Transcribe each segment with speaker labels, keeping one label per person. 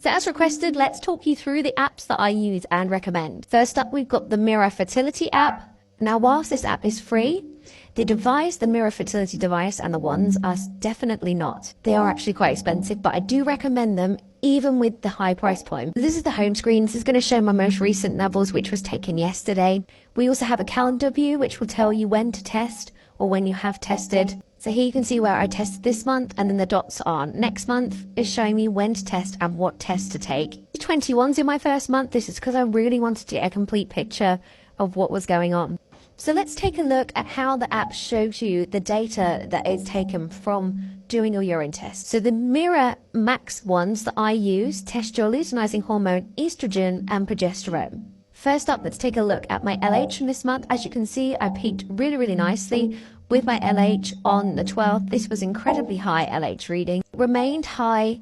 Speaker 1: So as requested, let's talk you through the apps that I use and recommend. First up, we've got the Mirror Fertility app. Now, whilst this app is free, the device, the Mirror Fertility device and the ones are definitely not. They are actually quite expensive, but I do recommend them even with the high price point. This is the home screen. This is going to show my most recent levels, which was taken yesterday. We also have a calendar view, which will tell you when to test or when you have tested. So here you can see where I tested this month, and then the dots on next month is showing me when to test and what test to take. 21's in my first month. This is because I really wanted to get a complete picture of what was going on. So let's take a look at how the app shows you the data that is taken from doing your urine test. So the Mirror Max ones that I use test your luteinizing hormone, estrogen and progesterone. First up, let's take a look at my LH from this month. As you can see, I peaked really nicely with my LH on the 12th. This was incredibly high LH reading. Remained high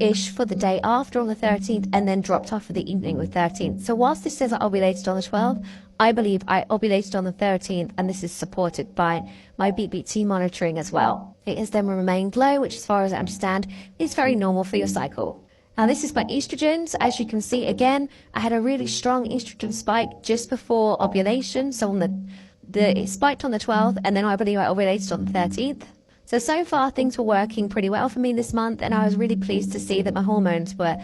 Speaker 1: ish for the day after on the 13th, and then dropped off for the evening with 13th. So whilst this says I ovulated on the 12th, I believe I ovulated on the 13th, and this is supported by my BBT monitoring as well. It has then remained low, which as far as I understand is very normal for your cycle. Now this is my estrogens. As you can see, again, I had a really strong estrogen spike just before ovulation. So on it spiked on the 12th, and then I believe I ovulated on the 13th. So far things were working pretty well for me this month, and I was really pleased to see that my hormones were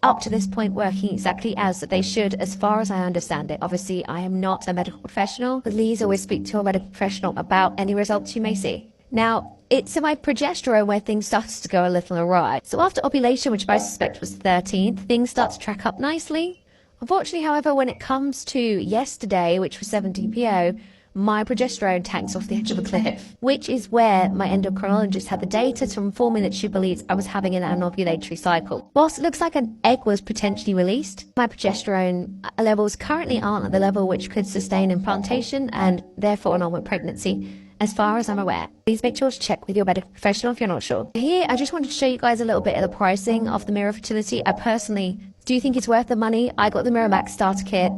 Speaker 1: up to this point working exactly as they should, as far as I understand it. Obviously, I am not a medical professional, but please always speak to a medical professional about any results you may see. Now, it's in my progesterone where things started to go a little awry. So after ovulation, which I suspect was the 13th, things start to track up nicely. Unfortunately, however, when it comes to yesterday, which was 17 PO, my progesterone tanks off the edge of a cliff, which is where my endocrinologist had the data to inform me that she believes I was having an anovulatory cycle. Whilst it looks like an egg was potentially released, my progesterone levels currently aren't at the level which could sustain implantation and therefore an onward pregnancy, as far as I'm aware. Please make sure to check with your medical professional if you're not sure. Here, I just wanted to show you guys a little bit of the pricing of the Mirror Fertility. I personally do think it's worth the money. I got the Mirror Max starter kit.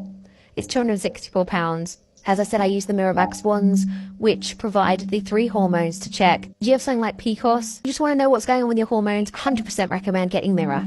Speaker 1: It's £264. As I said, I use the Mirror Max ones, which provide the 3 hormones to check. Do you have something like PCOS? You just want to know what's going on with your hormones? 100% recommend getting Mirror.